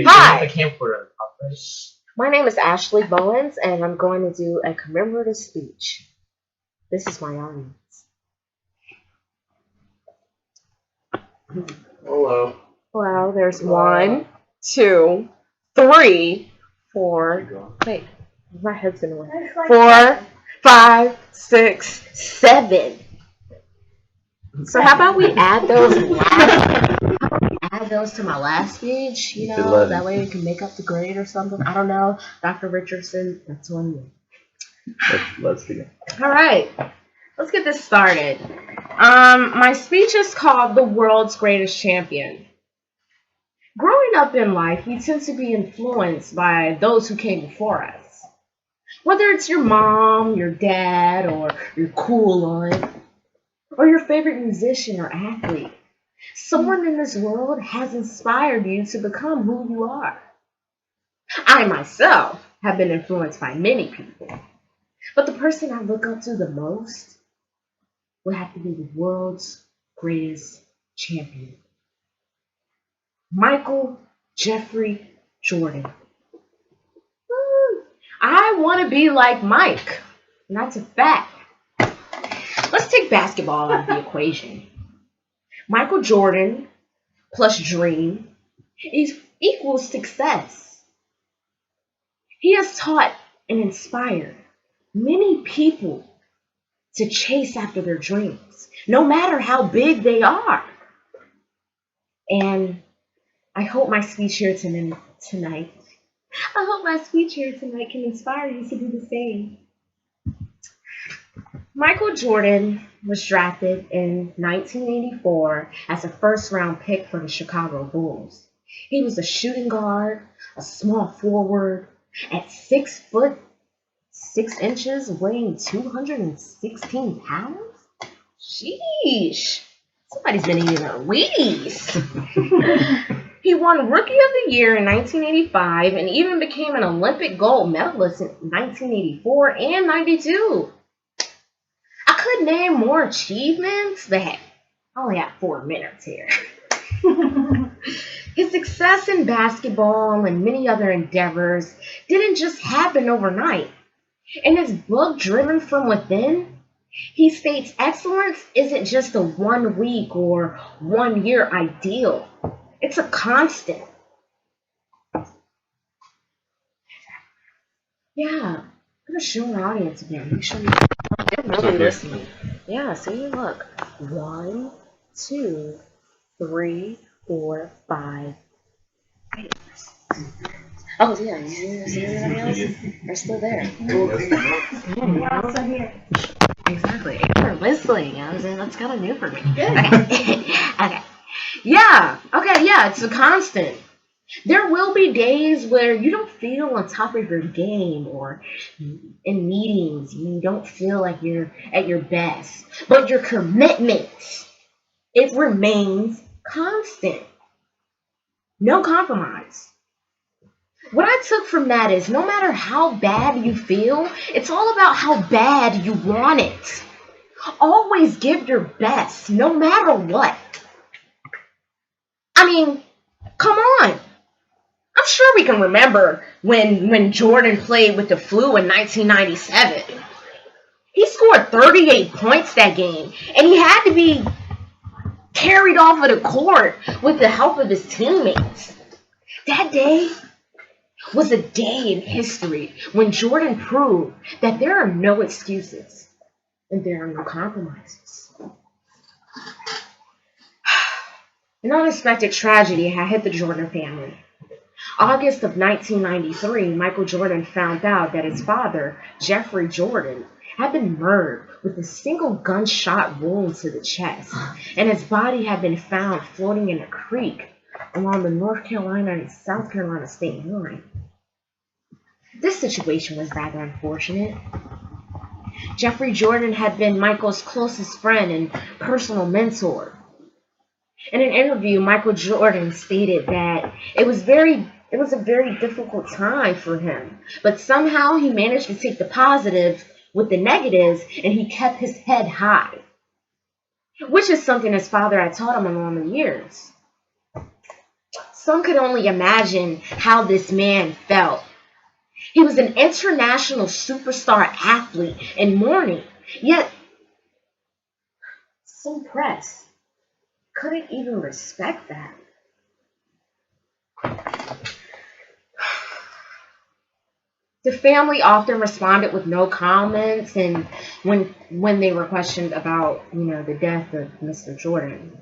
Hi, The camcorder up, right? my name is Ashley Bowens, and I'm going to do a commemorative speech. This is my audience. Hello. Well, there's 1, 2, 3, 4. Wait, my head's in the way. 4, 5, 6, 7. So how about we add those to my last speech? That way we can make up the grade or something. I don't know, Dr. Richardson. That's on you. Let's begin. All right, let's get this started. My speech is called The World's Greatest Champion. Growing up in life, we tend to be influenced by those who came before us. Whether it's your mom, your dad, or your cool aunt, or your favorite musician or athlete, someone in this world has inspired you to become who you are. I myself have been influenced by many people, but the person I look up to the most would have to be the world's greatest champion, Michael Jeffrey Jordan. I want to be like Mike, and that's a fact. Let's take basketball out of the equation. Michael Jordan plus dream equals success. He has taught and inspired many people to chase after their dreams, no matter how big they are. And I hope my speech here tonight can inspire you to do the same. Michael Jordan was drafted in 1984 as a first-round pick for the Chicago Bulls. He was a shooting guard, a small forward, at 6 foot 6 inches, weighing 216 pounds. Sheesh. Somebody's been eating a Wheaties. He won Rookie of the Year in 1985 and even became an Olympic gold medalist in 1984 and 92. I could name more achievements, but hey, I only have 4 minutes here. His success in basketball and many other endeavors didn't just happen overnight. In his book, Driven from Within, he states excellence isn't just a 1 week or 1 year ideal. It's a constant. Yeah, I'm gonna show my audience again. Make sure they're really listening. Yeah, see, look. 1, 2, 3, 4, 5. Wait. Oh yeah, you see everybody else? They're still there. We're also here. Exactly. They're whistling. I was saying that's kind of new for me. Okay. Okay. Yeah. Okay. Yeah. It's a constant. There will be days where you don't feel on top of your game, or in meetings you don't feel like you're at your best, but your commitment, it remains constant. No compromise. What I took from that is no matter how bad you feel, it's all about how bad you want it. Always give your best, no matter what. I mean, come on. I'm sure we can remember when Jordan played with the flu in 1997. He scored 38 points that game, and he had to be carried off of the court with the help of his teammates. That day was a day in history when Jordan proved that there are no excuses and there are no compromises. An unexpected tragedy had hit the Jordan family. August of 1993, Michael Jordan found out that his father, Jeffrey Jordan, had been murdered with a single gunshot wound to the chest, and his body had been found floating in a creek along the North Carolina and South Carolina state line. This situation was rather unfortunate. Jeffrey Jordan had been Michael's closest friend and personal mentor. In an interview, Michael Jordan stated that it was a very difficult time for him, but somehow he managed to take the positives with the negatives and he kept his head high, which is something his father had taught him along the years. Some could only imagine how this man felt. He was an international superstar athlete in mourning, yet some press couldn't even respect that. The family often responded with no comments, and when they were questioned about, the death of Mr. Jordan.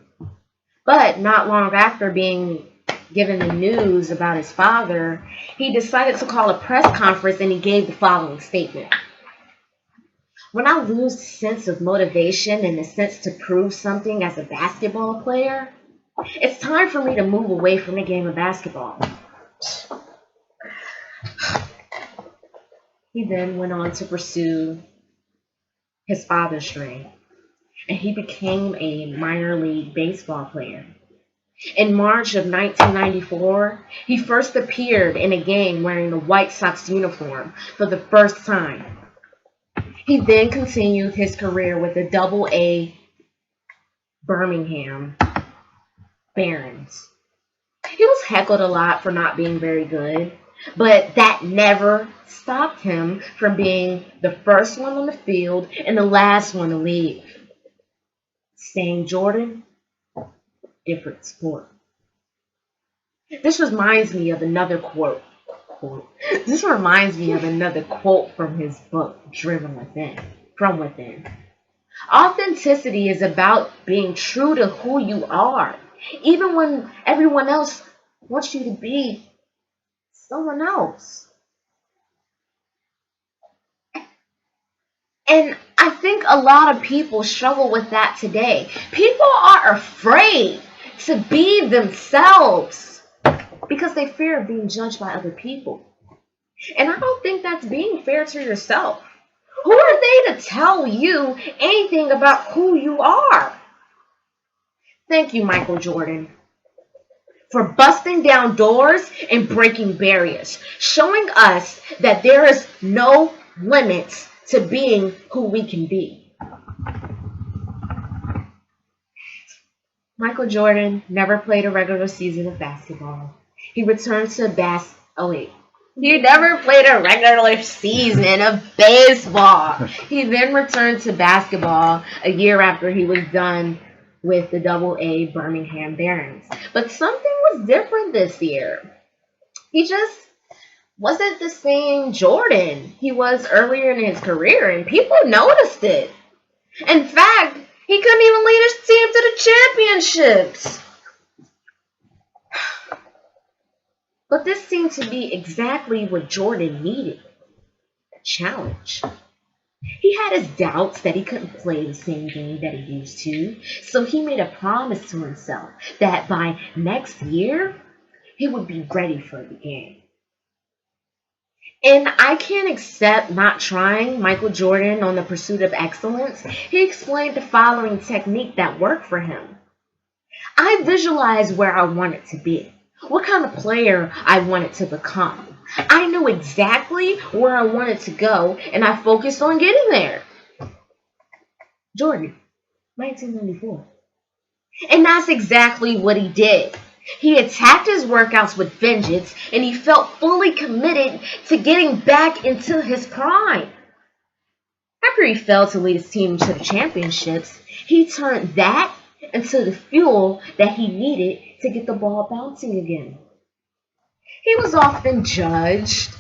But not long after being given the news about his father, he decided to call a press conference and he gave the following statement. When I lose the sense of motivation and the sense to prove something as a basketball player, it's time for me to move away from the game of basketball. He then went on to pursue his father's dream, and he became a minor league baseball player. In March of 1994, he first appeared in a game wearing the White Sox uniform for the first time. He then continued his career with the Double-A Birmingham Barons. He was heckled a lot for not being very good, but that never stopped him from being the first one on the field and the last one to leave. Saying Jordan, different sport. This reminds me of another quote. This reminds me of another quote from his book, Driven Within, From Within. Authenticity is about being true to who you are, even when everyone else wants you to be someone else. And I think a lot of people struggle with that today. People are afraid to be themselves because they fear of being judged by other people. And I don't think that's being fair to yourself. Who are they to tell you anything about who you are? Thank you, Michael Jordan, for busting down doors and breaking barriers, showing us that there is no limits to being who we can be. Michael Jordan never played a regular season of basketball. He returned to He never played a regular season of baseball. He then returned to basketball a year after he was done with the Double-A Birmingham Barons. But something was different this year. He just wasn't the same Jordan he was earlier in his career, and people noticed it. In fact, he couldn't even lead his team to the championships. But this seemed to be exactly what Jordan needed. A challenge. He had his doubts that he couldn't play the same game that he used to, so he made a promise to himself that by next year, he would be ready for the game. And I can't accept not trying Michael Jordan on the pursuit of excellence. He explained the following technique that worked for him. I visualized where I wanted to be, what kind of player I wanted to become. I knew exactly where I wanted to go, and I focused on getting there. Jordan, 1994. And that's exactly what he did. He attacked his workouts with vengeance, and he felt fully committed to getting back into his prime. After he failed to lead his team to the championships, he turned that into the fuel that he needed to get the ball bouncing again. He was often judged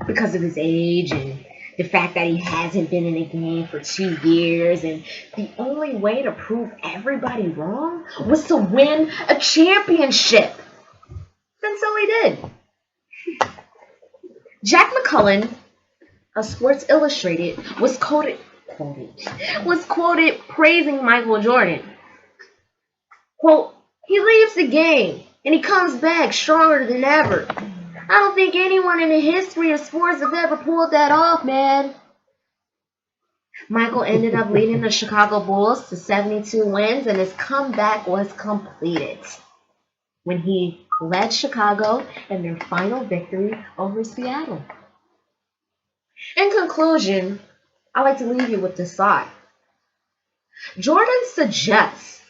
because of his age and the fact that he hasn't been in a game for 2 years, and the only way to prove everybody wrong was to win a championship. And so he did. Jack McCullen of Sports Illustrated was quoted praising Michael Jordan. Quote, he leaves the game and he comes back stronger than ever. I don't think anyone in the history of sports have ever pulled that off, man. Michael ended up leading the Chicago Bulls to 72 wins, and his comeback was completed when he led Chicago in their final victory over Seattle. In conclusion, I'd like to leave you with this thought. Jordan suggests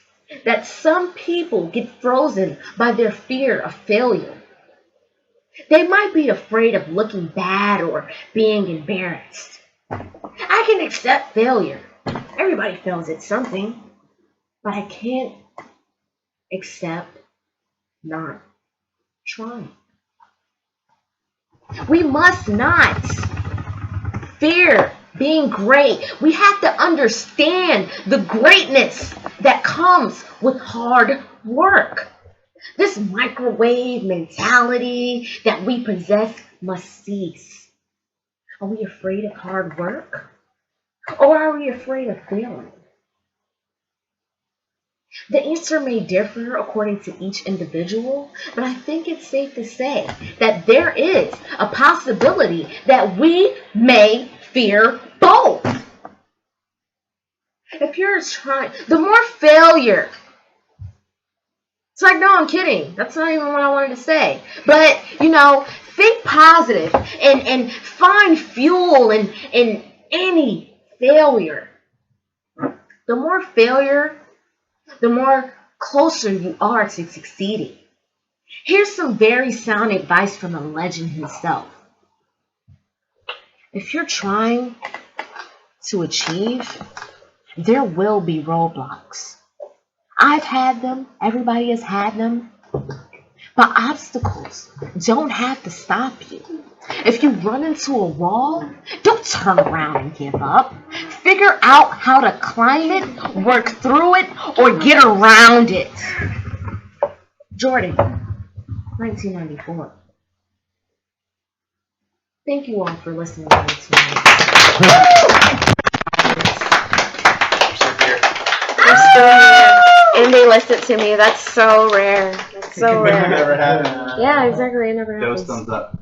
that some people get frozen by their fear of failure. They might be afraid of looking bad or being embarrassed. I can accept failure. Everybody fails at something. But I can't accept not trying. We must not fear being great. We have to understand the greatness that comes with hard work. This microwave mentality that we possess must cease. Are we afraid of hard work? Or are we afraid of failing? The answer may differ according to each individual, but I think it's safe to say that there is a possibility that we may fear both. If you're trying, the more failure. It's like, no, I'm kidding. That's not even what I wanted to say. But, think positive and find fuel in any failure. The more failure, the more closer you are to succeeding. Here's some very sound advice from the legend himself. If you're trying to achieve, there will be roadblocks. I've had them. Everybody has had them. But obstacles don't have to stop you. If you run into a wall, don't turn around and give up. Figure out how to climb it, work through it, or get around it. Jordan, 1994. Thank you all for listening to me tonight. They're still here. And they listen to me. That's so rare. That's so rare. Never happened. Yeah, exactly. It never Ghost happens. thumbs up.